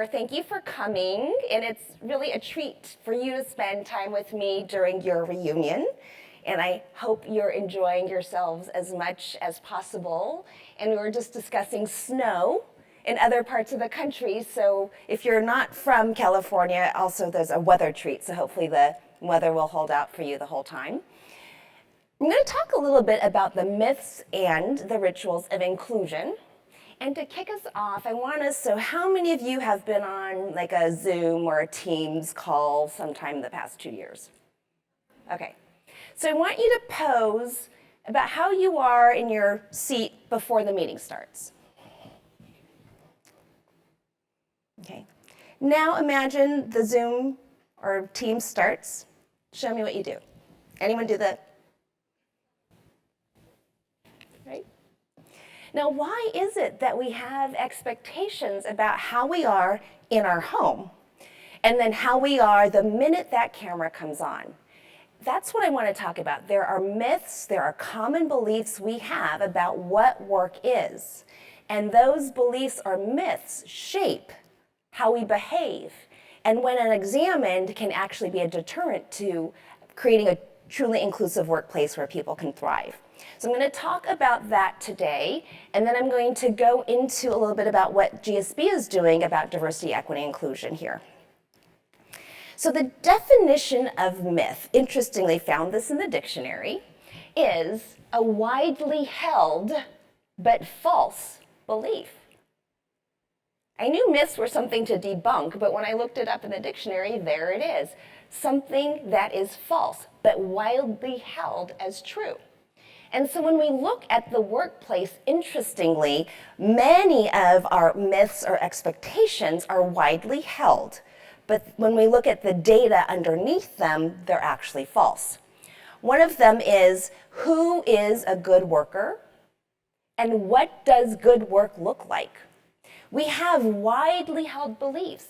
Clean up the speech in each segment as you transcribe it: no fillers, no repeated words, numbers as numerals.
here. Thank you for coming, and it's really a treat for you to spend time with me during your reunion. And I hope you're enjoying yourselves as much as possible. And we were just discussing snow in other parts of the country, so if you're not from California, also there's a weather treat, so hopefully the weather will hold out for you the whole time. I'm going to talk a little bit about the myths and the rituals of inclusion. And to kick us off, I want us, so how many of you have been on like a Zoom or a Teams call sometime in the past 2 years? Okay, so I want you to pose about how you are in your seat before the meeting starts. Okay, now imagine the Zoom or Teams starts. Show me what you do. Anyone do that? Right? Now, why is it that we have expectations about how we are in our home and then how we are the minute that camera comes on? That's what I want to talk about. There are myths, there are common beliefs we have about what work is. And those beliefs or myths shape how we behave. And when examined, can actually be a deterrent to creating a truly inclusive workplace where people can thrive. So I'm going to talk about that today, and then I'm going to go into a little bit about what GSB is doing about diversity, equity, inclusion here. So the definition of myth, interestingly found this in the dictionary, is a widely held but false belief. I knew myths were something to debunk, but when I looked it up in the dictionary, there it is. Something that is false, but widely held as true. And so when we look at the workplace, interestingly, many of our myths or expectations are widely held. But when we look at the data underneath them, they're actually false. One of them is, who is a good worker? And what does good work look like? We have widely held beliefs.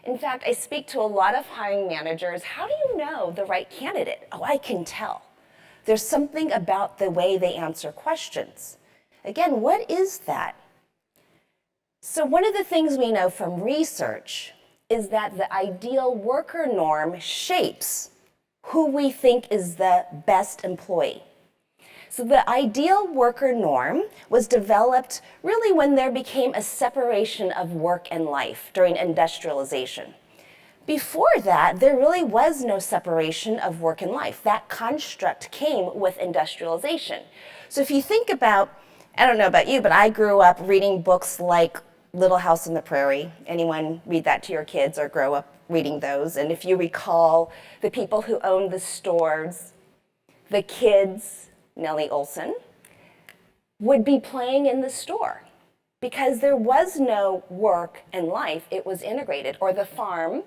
In fact, I speak to a lot of hiring managers. How do you know the right candidate? Oh, I can tell. There's something about the way they answer questions. Again, what is that? So one of the things we know from research is that the ideal worker norm shapes who we think is the best employee. So the ideal worker norm was developed really when there became a separation of work and life during industrialization. Before that, there really was no separation of work and life. That construct came with industrialization. So if you think about, I don't know about you, but I grew up reading books like Little House on the Prairie. Anyone read that to your kids or grow up reading those? And if you recall, the people who owned the stores, the kids, Nellie Olson, would be playing in the store because there was no work and life. It was integrated. Or the farm.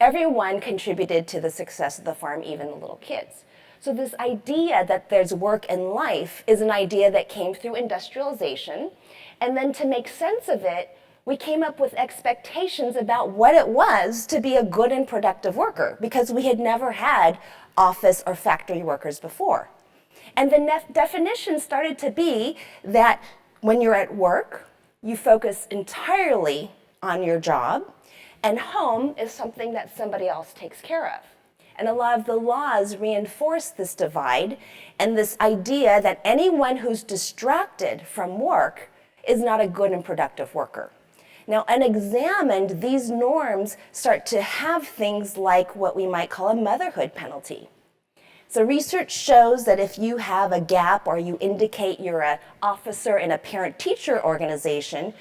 Everyone contributed to the success of the farm, even the little kids. So this idea that there's work and life is an idea that came through industrialization. And then to make sense of it, we came up with expectations about what it was to be a good and productive worker because we had never had office or factory workers before. And the definition started to be that when you're at work, you focus entirely on your job, and home is something that somebody else takes care of. And a lot of the laws reinforce this divide and this idea that anyone who's distracted from work is not a good and productive worker. Now, unexamined, these norms start to have things like what we might call a motherhood penalty. So research shows that if you have a gap or you indicate you're an officer in a parent-teacher organization,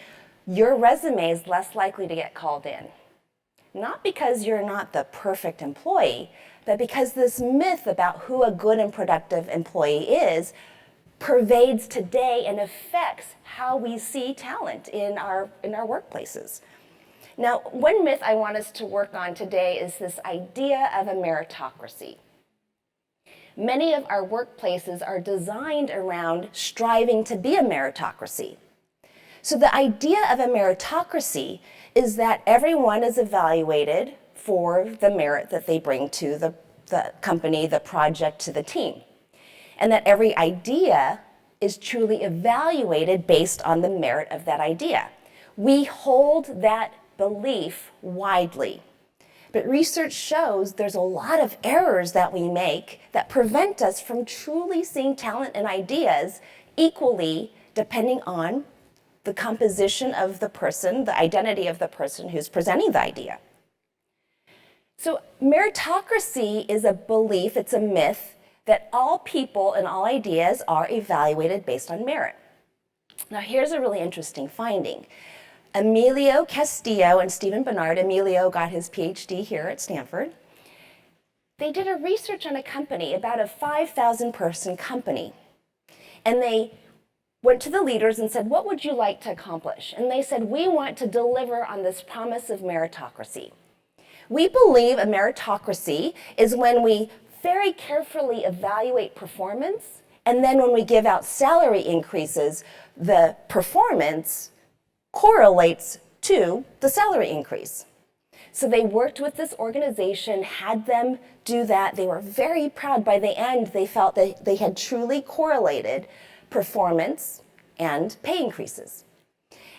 your resume is less likely to get called in. Not because you're not the perfect employee, but because this myth about who a good and productive employee is pervades today and affects how we see talent in our workplaces. Now, one myth I want us to work on today is this idea of a meritocracy. Many of our workplaces are designed around striving to be a meritocracy. So the idea of a meritocracy is that everyone is evaluated for the merit that they bring to the company, the project, to the team. And that every idea is truly evaluated based on the merit of that idea. We hold that belief widely. But research shows there's a lot of errors that we make that prevent us from truly seeing talent and ideas equally, depending on the composition of the person, the identity of the person who's presenting the idea. So meritocracy is a belief, it's a myth, that all people and all ideas are evaluated based on merit. Now here's a really interesting finding. Emilio Castillo and Stephen Bernard, Emilio got his PhD here at Stanford. They did a research on a company, about a 5,000 person company. And they went to the leaders and said, what would you like to accomplish? And they said, we want to deliver on this promise of meritocracy. We believe a meritocracy is when we very carefully evaluate performance, and then when we give out salary increases, the performance correlates to the salary increase. So they worked with this organization, had them do that. They were very proud. By the end, they felt that they had truly correlated performance and pay increases.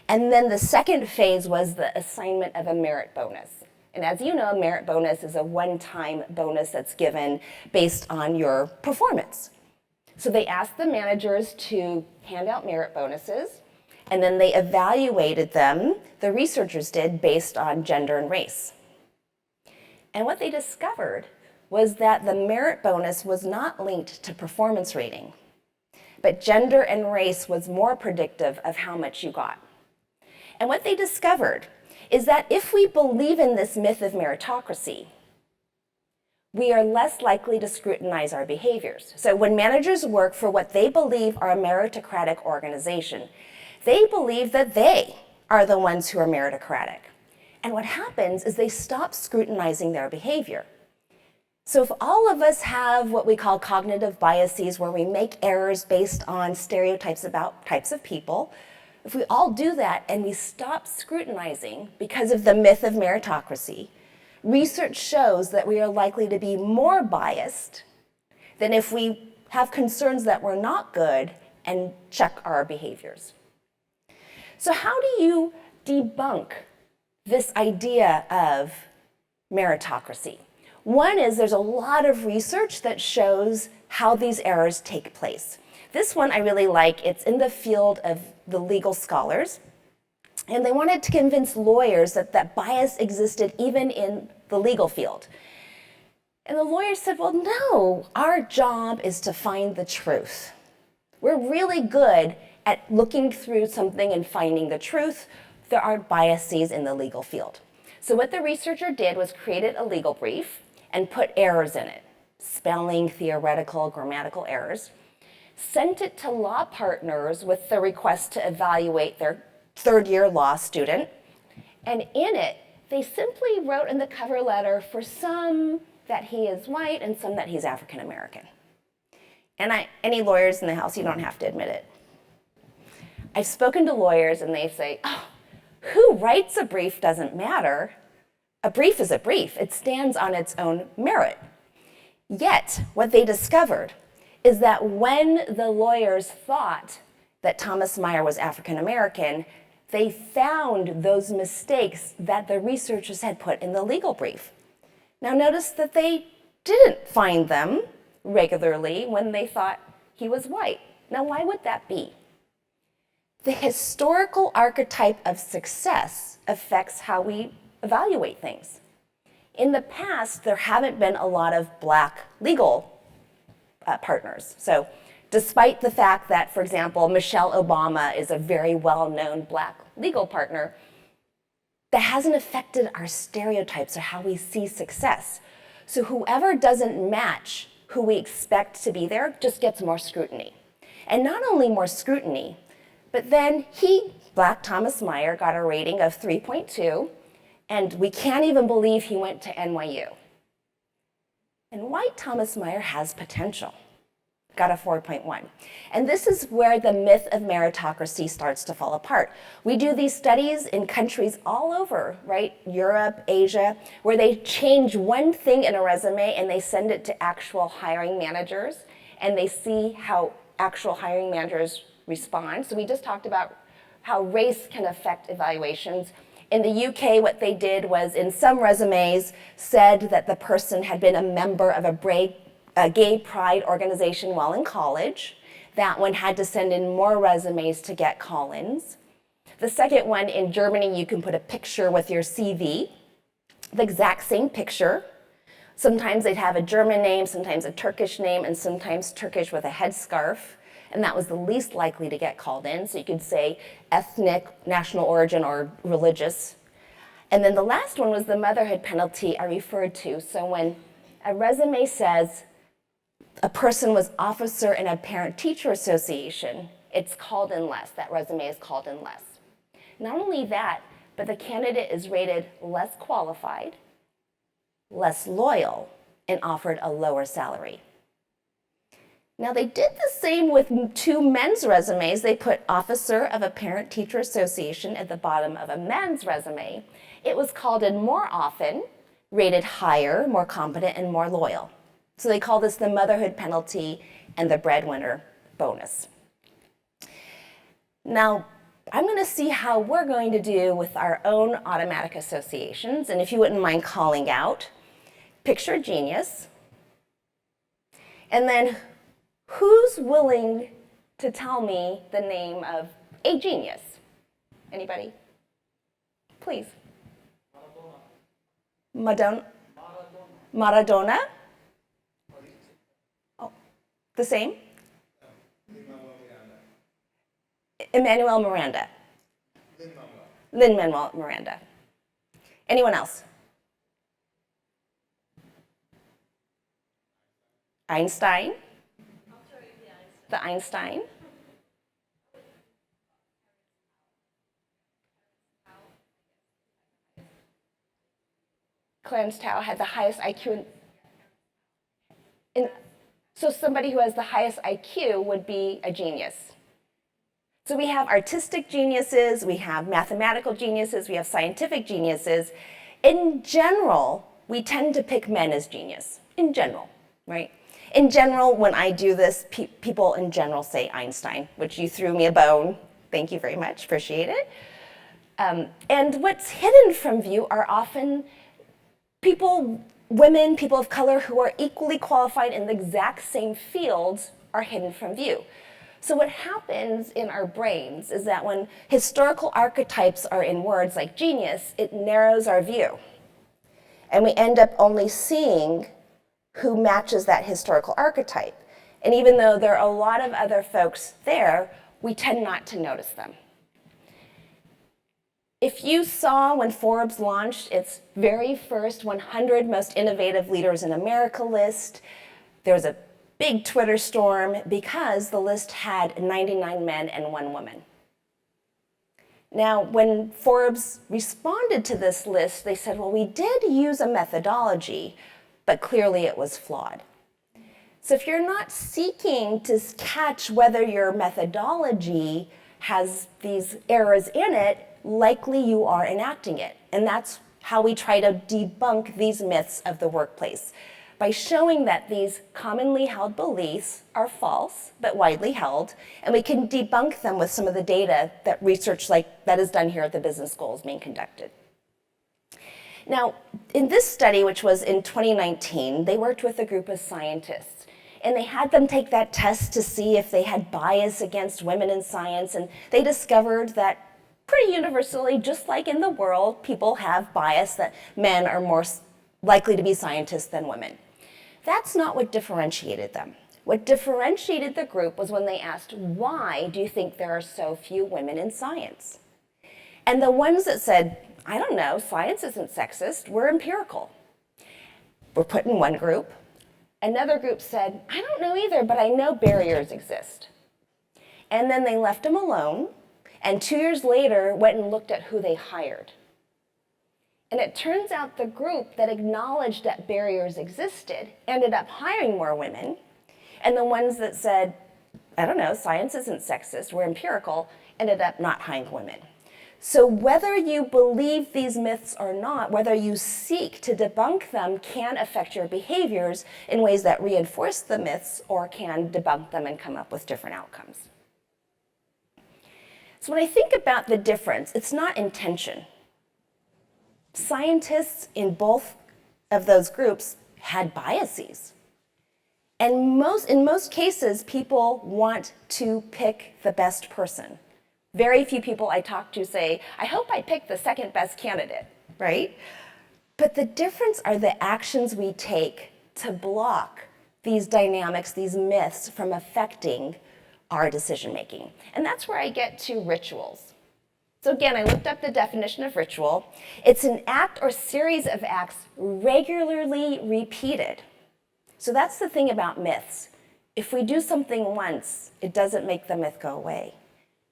And then the second phase was the assignment of a merit bonus. And as you know, a merit bonus is a one-time bonus that's given based on your performance. So they asked the managers to hand out merit bonuses, and then they evaluated them, the researchers did, based on gender and race. And what they discovered was that the merit bonus was not linked to performance rating, but gender and race was more predictive of how much you got. And what they discovered is that if we believe in this myth of meritocracy, we are less likely to scrutinize our behaviors. So when managers work for what they believe are a meritocratic organization, they believe that they are the ones who are meritocratic. And what happens is they stop scrutinizing their behavior. So if all of us have what we call cognitive biases, where we make errors based on stereotypes about types of people, if we all do that and we stop scrutinizing because of the myth of meritocracy, research shows that we are likely to be more biased than if we have concerns that we're not good and check our behaviors. So how do you debunk this idea of meritocracy? One is there's a lot of research that shows how these errors take place. This one I really like. It's in the field of the legal scholars. And they wanted to convince lawyers that bias existed even in the legal field. And the lawyers said, well, no, our job is to find the truth. We're really good at looking through something and finding the truth. There aren't biases in the legal field. So what the researcher did was created a legal brief and put errors in it, spelling, theoretical, grammatical errors, sent it to law partners with the request to evaluate their third-year law student. And in it, they simply wrote in the cover letter for some that he is white and some that he's African American. And any lawyers in the house, you don't have to admit it. I've spoken to lawyers and they say, oh, who writes a brief doesn't matter. A brief is a brief. It stands on its own merit. Yet, what they discovered is that when the lawyers thought that Thomas Meyer was African American, they found those mistakes that the researchers had put in the legal brief. Now notice that they didn't find them regularly when they thought he was white. Now why would that be? The historical archetype of success affects how we evaluate things. In the past, there haven't been a lot of Black legal partners. So despite the fact that, for example, Michelle Obama is a very well-known Black legal partner, that hasn't affected our stereotypes or how we see success. So whoever doesn't match who we expect to be there just gets more scrutiny. And not only more scrutiny, but then Black Thomas Meyer, got a rating of 3.2, and we can't even believe he went to NYU. And white Thomas Meyer has potential, got a 4.1. And this is where the myth of meritocracy starts to fall apart. We do these studies in countries all over, right? Europe, Asia, where they change one thing in a resume and they send it to actual hiring managers, and they see how actual hiring managers respond. So we just talked about how race can affect evaluations. In the UK, what they did was, in some resumes, said that the person had been a member of a gay pride organization while in college. That one had to send in more resumes to get call-ins. The second one, in Germany, you can put a picture with your CV, the exact same picture. Sometimes they'd have a German name, sometimes a Turkish name, and sometimes Turkish with a headscarf. And that was the least likely to get called in. So you could say ethnic, national origin, or religious. And then the last one was the motherhood penalty I referred to. So when a resume says a person was officer in a parent-teacher association, it's called in less. That resume is called in less. Not only that, but the candidate is rated less qualified, less loyal, and offered a lower salary. Now, they did the same with 2 men's resumes. They put officer of a parent-teacher association at the bottom of a men's resume. It was called in more often, rated higher, more competent, and more loyal. So they call this the motherhood penalty and the breadwinner bonus. Now, I'm going to see how we're going to do with our own automatic associations. And if you wouldn't mind calling out, picture genius. And then who's willing to tell me the name of a genius? Anybody? Please. Maradona. Maradona? Oh, the same? Emmanuel Miranda. Lin-Manuel Miranda. Anyone else? Einstein? The Einstein? Clarence Tao had the highest IQ. So somebody who has the highest IQ would be a genius. So we have artistic geniuses, we have mathematical geniuses, we have scientific geniuses. In general, we tend to pick men as genius, in general, right? In general, when I do this, people in general say Einstein, which you threw me a bone. Thank you very much, appreciate it. And what's hidden from view are often women, people of color who are equally qualified in the exact same fields are hidden from view. So what happens in our brains is that when historical archetypes are in words like genius, it narrows our view. And we end up only seeing who matches that historical archetype. And even though there are a lot of other folks there, we tend not to notice them. If you saw when Forbes launched its very first 100 most innovative leaders in America list, there was a big Twitter storm because the list had 99 men and 1 woman. Now, when Forbes responded to this list, they said, well, we did use a methodology, but clearly it was flawed. So if you're not seeking to catch whether your methodology has these errors in it, likely you are enacting it. And that's how we try to debunk these myths of the workplace, by showing that these commonly held beliefs are false, but widely held, and we can debunk them with some of the data that research like that is done here at the business school is being conducted. Now, in this study, which was in 2019, they worked with a group of scientists, and they had them take that test to see if they had bias against women in science, and they discovered that pretty universally, just like in the world, people have bias that men are more likely to be scientists than women. That's not what differentiated them. What differentiated the group was when they asked, why do you think there are so few women in science? And the ones that said, I don't know, science isn't sexist, we're empirical, were put in one group. Another group said, I don't know either, but I know barriers exist. And then they left them alone, and 2 years later went and looked at who they hired. And it turns out the group that acknowledged that barriers existed ended up hiring more women, and the ones that said, I don't know, science isn't sexist, we're empirical, ended up not hiring women. So whether you believe these myths or not, whether you seek to debunk them, can affect your behaviors in ways that reinforce the myths or can debunk them and come up with different outcomes. So when I think about the difference, it's not intention. Scientists in both of those groups had biases. And in most cases, people want to pick the best person. Very few people I talk to say, I hope I pick the second best candidate, right? But the difference are the actions we take to block these dynamics, these myths from affecting our decision making. And that's where I get to rituals. So again, I looked up the definition of ritual. It's an act or series of acts regularly repeated. So that's the thing about myths. If we do something once, it doesn't make the myth go away.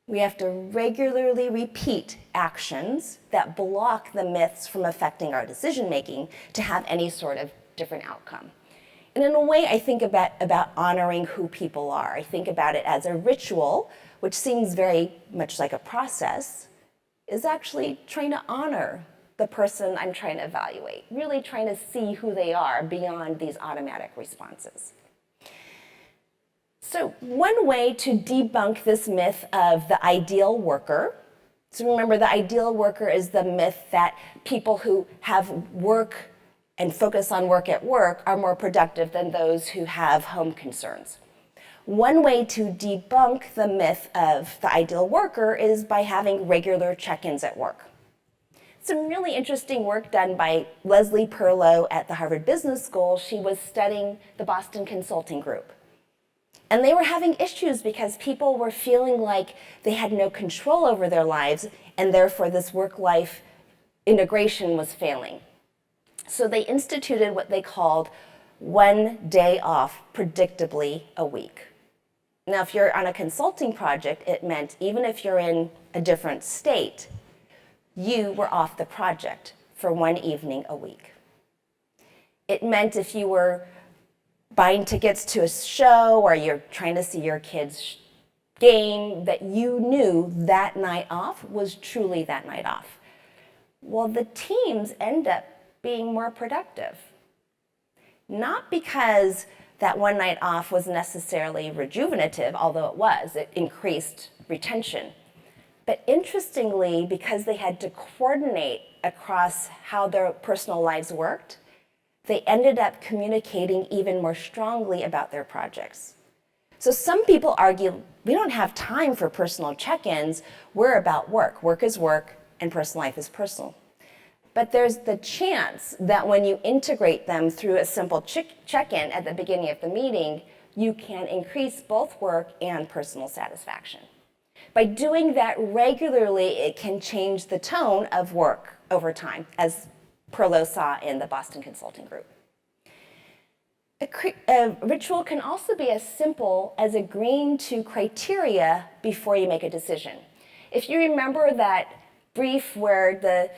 We have to regularly repeat actions that block the myths from affecting our decision making to have any sort of different outcome. And in a way, I think about honoring who people are. I think about it as a ritual, which seems very much like a process, is actually trying to honor the person I'm trying to evaluate, really trying to see who they are beyond these automatic responses. So one way to debunk this myth of the ideal worker, so remember the ideal worker is the myth that people who have work and focus on work at work are more productive than those who have home concerns. One way to debunk the myth of the ideal worker is by having regular check-ins at work. Some really interesting work done by Leslie Perlow at the Harvard Business School. She was studying the Boston Consulting Group. And they were having issues because people were feeling like they had no control over their lives, and therefore this work-life integration was failing. So they instituted what they called 1 day off predictably a week. Now, if you're on a consulting project, it meant even if you're in a different state, you were off the project for 1 evening a week. It meant if you were buying tickets to a show or you're trying to see your kids' game, that you knew that night off was truly that night off. Well, the teams end up being more productive. Not because that one night off was necessarily rejuvenative, although it increased retention. But interestingly, because they had to coordinate across how their personal lives worked, they ended up communicating even more strongly about their projects. So some people argue, we don't have time for personal check-ins, we're about work. Work is work, and personal life is personal. But there's the chance that when you integrate them through a simple check-in at the beginning of the meeting, you can increase both work and personal satisfaction. By doing that regularly, it can change the tone of work over time, as Perlow saw in the Boston Consulting Group. A ritual can also be as simple as agreeing to criteria before you make a decision. If you remember that brief where the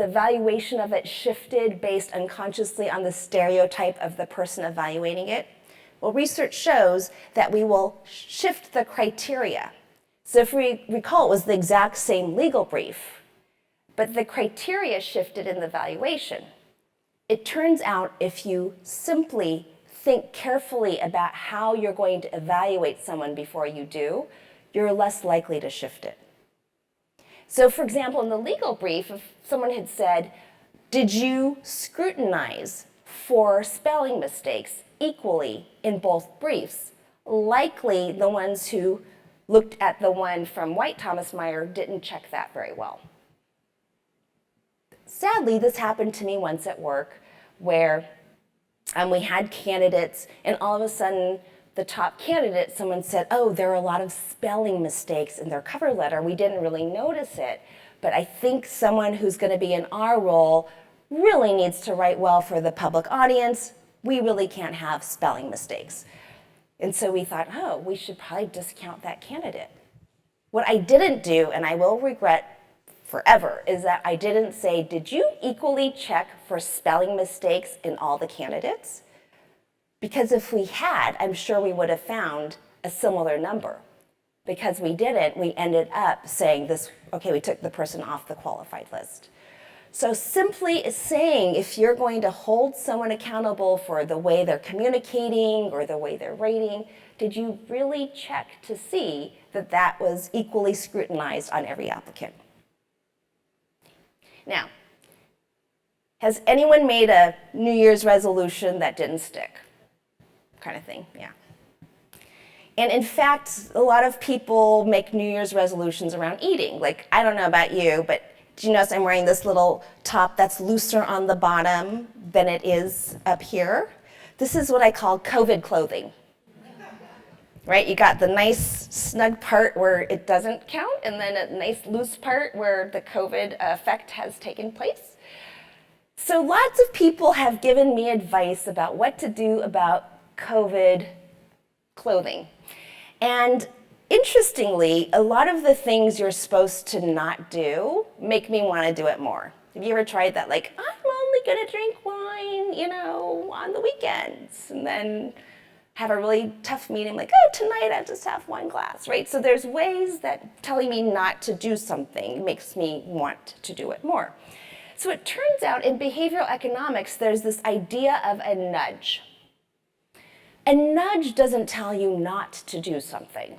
valuation of it shifted based unconsciously on the stereotype of the person evaluating it, well, research shows that we will shift the criteria. So if we recall, it was the exact same legal brief, but the criteria shifted in the valuation. It turns out if you simply think carefully about how you're going to evaluate someone before you do, you're less likely to shift it. So for example, in the legal brief, if someone had said, did you scrutinize for spelling mistakes equally in both briefs? Likely the ones who looked at the one from White Thomas Meyer didn't check that very well. Sadly, this happened to me once at work where we had candidates and all of a sudden the top candidate, someone said, oh, there are a lot of spelling mistakes in their cover letter. We didn't really notice it, but I think someone who's going to be in our role really needs to write well for the public audience. We really can't have spelling mistakes. And so we thought, oh, we should probably discount that candidate. What I didn't do, and I will regret forever, is that I didn't say, did you equally check for spelling mistakes in all the candidates? Because if we had, I'm sure we would have found a similar number. Because we didn't, we ended up saying this, okay, we took the person off the qualified list. So simply saying if you're going to hold someone accountable for the way they're communicating or the way they're rating, did you really check to see that that was equally scrutinized on every applicant? Now, Has anyone made a New Year's resolution that didn't stick? Kind of thing, yeah. And in fact, a lot of people make New Year's resolutions around eating. Like, I don't know about you, but do you notice I'm wearing this little top that's looser on the bottom than it is up here? This is what I call COVID clothing. Right, you got the nice snug part where it doesn't count, and then a nice loose part where the COVID effect has taken place. So lots of people have given me advice about what to do about COVID clothing. And interestingly, a lot of the things you're supposed to not do make me want to do it more. Have you ever tried that? Like, I'm only going to drink wine, on the weekends, and then have a really tough meeting, like, oh, tonight I just have one glass, right? So there's ways that telling me not to do something makes me want to do it more. So it turns out in behavioral economics, there's this idea of a nudge. A nudge doesn't tell you not to do something,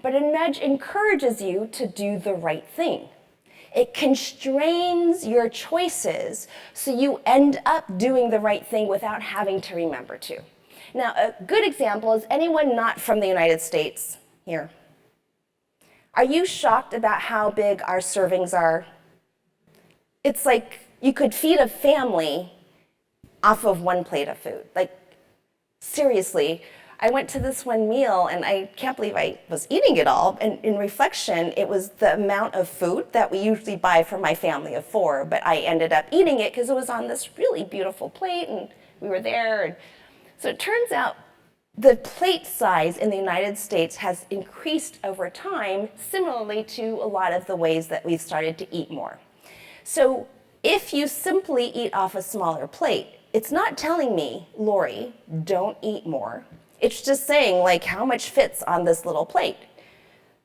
but a nudge encourages you to do the right thing. It constrains your choices so you end up doing the right thing without having to remember to. Now, a good example is anyone not from the United States here. Are you shocked about how big our servings are? It's like you could feed a family off of one plate of food. Like, seriously, I went to this one meal and I can't believe I was eating it all. And in reflection, it was the amount of food that we usually buy for my family of 4, but I ended up eating it because it was on this really beautiful plate and we were there. And so it turns out the plate size in the United States has increased over time, similarly to a lot of the ways that we've started to eat more. So if you simply eat off a smaller plate, it's not telling me, Lori, don't eat more. It's just saying, like, how much fits on this little plate.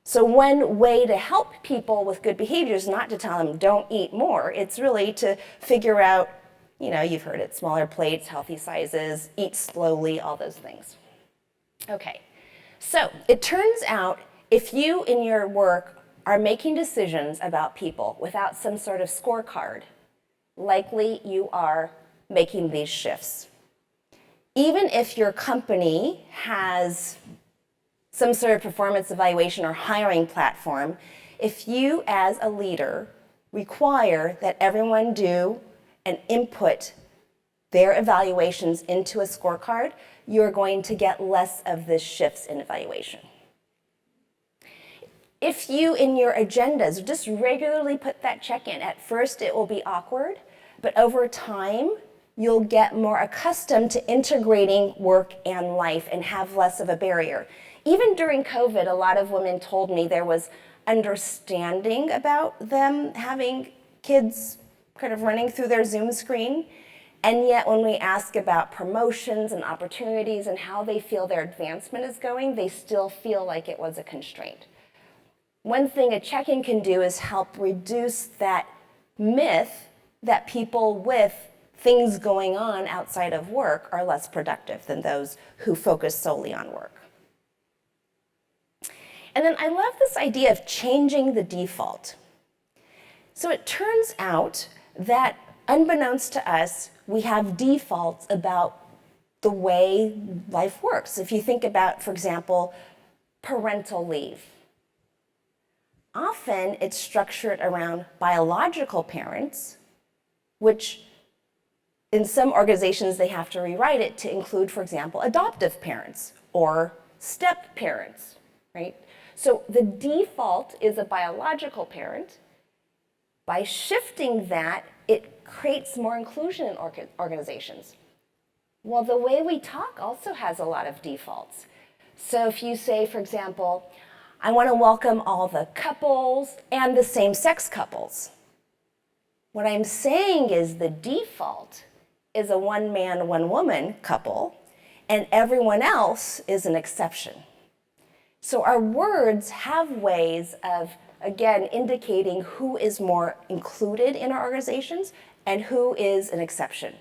So one way to help people with good behavior is not to tell them don't eat more. It's really to figure out, you've heard it, smaller plates, healthy sizes, eat slowly, all those things. Okay, so it turns out if you in your work are making decisions about people without some sort of scorecard, likely you are making these shifts. Even if your company has some sort of performance evaluation or hiring platform, if you as a leader require that everyone do and input their evaluations into a scorecard, you're going to get less of the shifts in evaluation. If you, in your agendas, just regularly put that check in, at first it will be awkward, but over time, you'll get more accustomed to integrating work and life and have less of a barrier. Even during COVID, a lot of women told me there was understanding about them having kids kind of running through their Zoom screen. And yet when we ask about promotions and opportunities and how they feel their advancement is going, they still feel like it was a constraint. One thing a check-in can do is help reduce that myth that people with things going on outside of work are less productive than those who focus solely on work. And then I love this idea of changing the default. So it turns out that unbeknownst to us, we have defaults about the way life works. If you think about, for example, parental leave. Often it's structured around biological parents, which in some organizations they have to rewrite it to include, for example, adoptive parents or step parents, right? So the default is a biological parent. By shifting that, it creates more inclusion in organizations. Well, the way we talk also has a lot of defaults. So if you say, for example, I want to welcome all the couples and the same-sex couples. What I'm saying is the default is a one-man, one-woman couple, and everyone else is an exception. So our words have ways of, again, indicating who is more included in our organizations and who is an exception.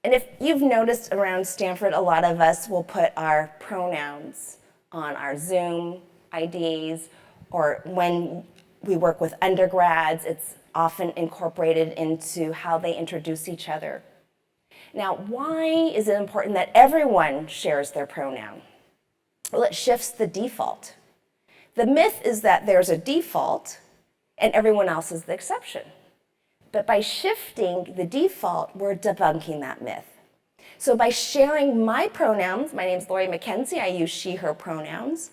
And if you've noticed around Stanford, a lot of us will put our pronouns on our Zoom IDs, or when we work with undergrads. It's often incorporated into how they introduce each other. Now, why is it important that everyone shares their pronoun? Well, it shifts the default. The myth is that there's a default and everyone else is the exception. But by shifting the default, we're debunking that myth. So by sharing my pronouns, my name's Nishiura Mackenzie, I use she, her pronouns,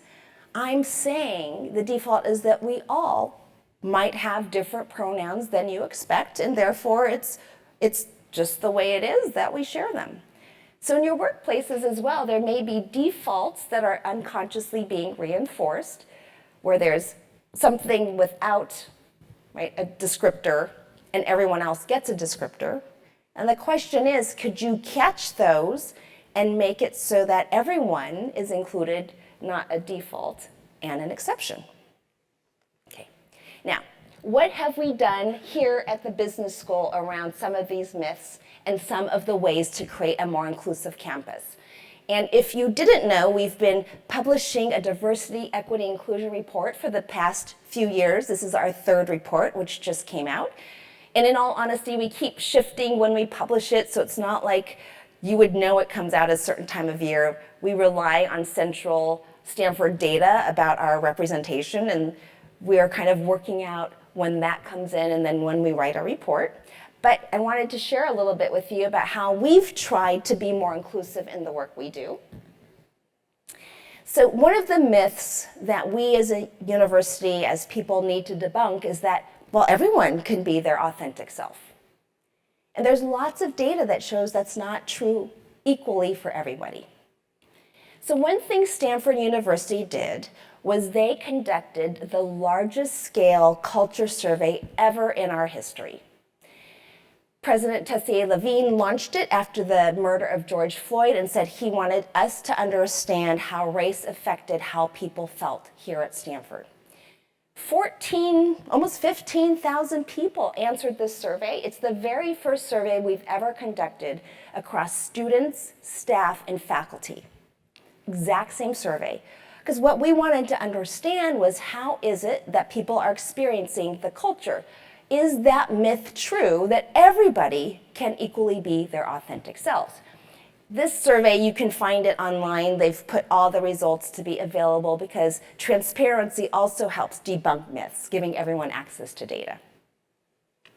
I'm saying the default is that we all might have different pronouns than you expect, and therefore it's just the way it is that we share them. So in your workplaces as well, there may be defaults that are unconsciously being reinforced, where there's something without, right, a descriptor, and everyone else gets a descriptor. And the question is, could you catch those and make it so that everyone is included, not a default and an exception? Okay. Now, what have we done here at the business school around some of these myths and some of the ways to create a more inclusive campus? And if you didn't know, we've been publishing a diversity, equity, inclusion report for the past few years. This is our third report, which just came out. And in all honesty, we keep shifting when we publish it, so it's not like you would know it comes out at a certain time of year. We rely on central Stanford data about our representation, and we are kind of working out when that comes in and then when we write our report. But I wanted to share a little bit with you about how we've tried to be more inclusive in the work we do. So one of the myths that we as a university, as people need to debunk is that, well, everyone can be their authentic self. And there's lots of data that shows that's not true equally for everybody. So one thing Stanford University did was they conducted the largest scale culture survey ever in our history. President Tessier Levine launched it after the murder of George Floyd and said he wanted us to understand how race affected how people felt here at Stanford. Almost 15,000 people answered this survey. It's the very first survey we've ever conducted across students, staff, and faculty. Exact same survey. Because what we wanted to understand was, how is it that people are experiencing the culture? Is that myth true that everybody can equally be their authentic selves? This survey, you can find it online. They've put all the results to be available because transparency also helps debunk myths, giving everyone access to data.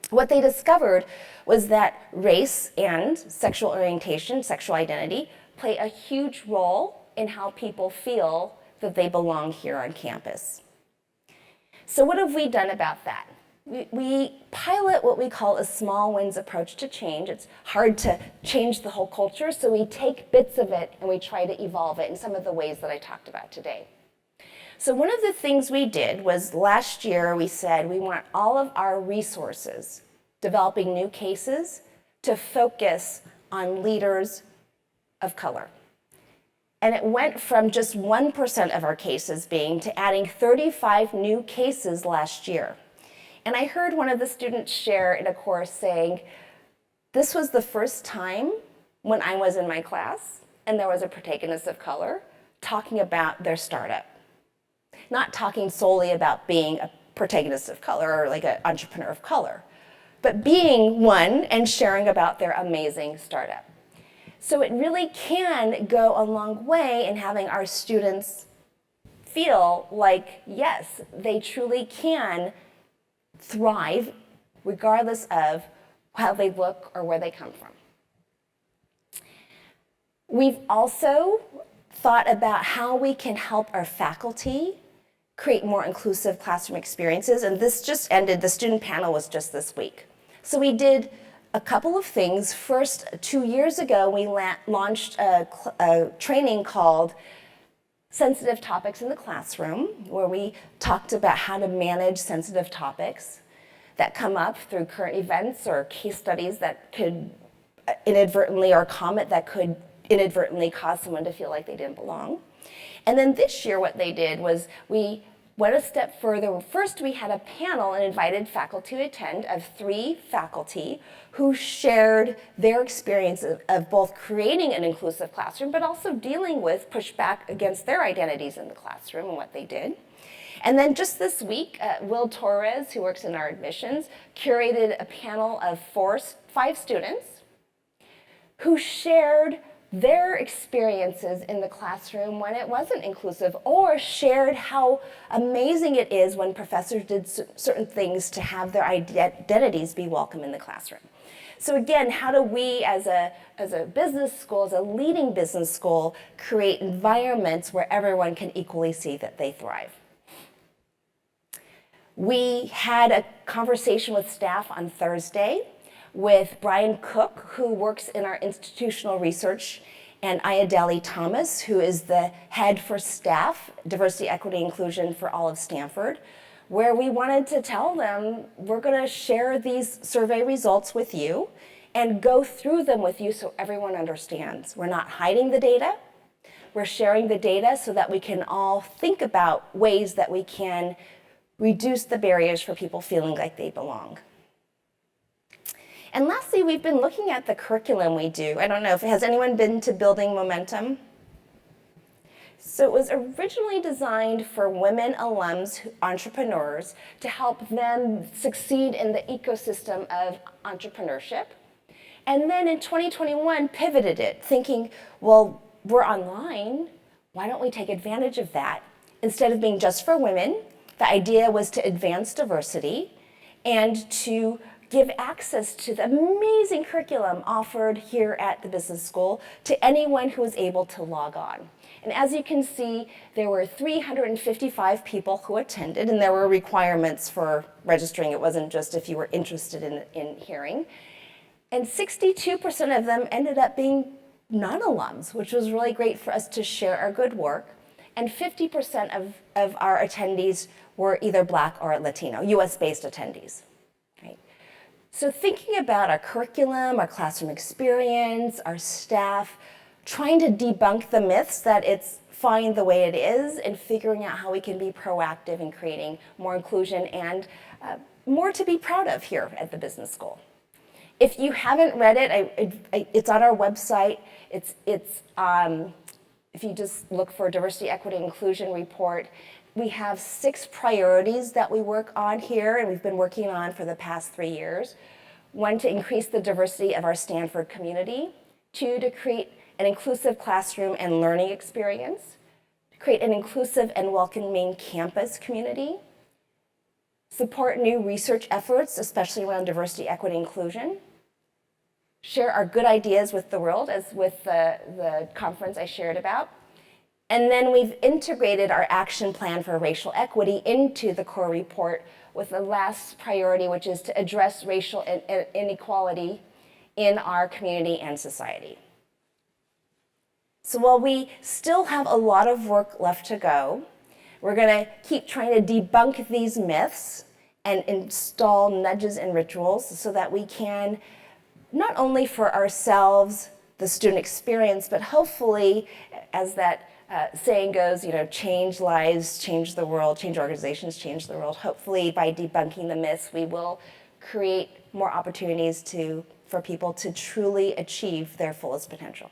What they discovered was that race and sexual orientation, sexual identity, play a huge role in how people feel that they belong here on campus. So what have we done about that? We pilot what we call a small wins approach to change. It's hard to change the whole culture, so we take bits of it and we try to evolve it in some of the ways that I talked about today. So one of the things we did was last year we said we want all of our resources, developing new cases, to focus on leaders of color. And it went from just 1% of our cases being to adding 35 new cases last year. And I heard one of the students share in a course saying, this was the first time when I was in my class and there was a protagonist of color talking about their startup. Not talking solely about being a protagonist of color or like an entrepreneur of color, but being one and sharing about their amazing startup. So it really can go a long way in having our students feel like, yes, they truly can thrive regardless of how they look or where they come from. We've also thought about how we can help our faculty create more inclusive classroom experiences, and this just ended, the student panel was just this week. So we did a couple of things. First, 2 years ago, we launched a training called Sensitive Topics in the Classroom, where we talked about how to manage sensitive topics that come up through current events or case studies that could inadvertently, or comment that could inadvertently cause someone to feel like they didn't belong. And then this year what they did was we went a step further. First, we had a panel and invited faculty to attend of 3 faculty who shared their experience of both creating an inclusive classroom, but also dealing with pushback against their identities in the classroom and what they did. And then just this week, Will Torres, who works in our admissions, curated a panel of 5 students who shared their experiences in the classroom when it wasn't inclusive, or shared how amazing it is when professors did certain things to have their identities be welcome in the classroom. So again, how do we as a business school, as a leading business school, create environments where everyone can equally see that they thrive? We had a conversation with staff on Thursday with Brian Cook, who works in our institutional research, and Ayodele Thomas, who is the head for staff, diversity, equity, inclusion for all of Stanford, where we wanted to tell them, we're going to share these survey results with you and go through them with you so everyone understands. We're not hiding the data. We're sharing the data so that we can all think about ways that we can reduce the barriers for people feeling like they belong. And lastly, we've been looking at the curriculum we do. I don't know, has anyone been to Building Momentum? So it was originally designed for women alums, entrepreneurs, to help them succeed in the ecosystem of entrepreneurship. And then in 2021, pivoted it, thinking, well, we're online, why don't we take advantage of that? Instead of being just for women, the idea was to advance diversity and to give access to the amazing curriculum offered here at the business school to anyone who was able to log on. And as you can see, there were 355 people who attended, and there were requirements for registering. It wasn't just if you were interested in hearing. And 62% of them ended up being non-alums, which was really great for us to share our good work. And 50% of our attendees were either Black or Latino, US-based attendees. So thinking about our curriculum, our classroom experience, our staff, trying to debunk the myths that it's fine the way it is, and figuring out how we can be proactive in creating more inclusion and more to be proud of here at the business school. If you haven't read it, it's on our website. If you just look for Diversity, Equity, Inclusion Report, we have 6 priorities that we work on here, and we've been working on for the past 3 years. 1, to increase the diversity of our Stanford community. 2, to create an inclusive classroom and learning experience. To create an inclusive and welcoming campus community. Support new research efforts, especially around diversity, equity, inclusion. Share our good ideas with the world, as with the conference I shared about. And then we've integrated our action plan for racial equity into the core report, with the last priority, which is to address racial inequality in our community and society. So while we still have a lot of work left to go, we're going to keep trying to debunk these myths and install nudges and rituals so that we can, not only for ourselves, the student experience, but hopefully, as that saying goes, change lives, change the world, change organizations, change the world. Hopefully, by debunking the myths, we will create more opportunities for people to truly achieve their fullest potential.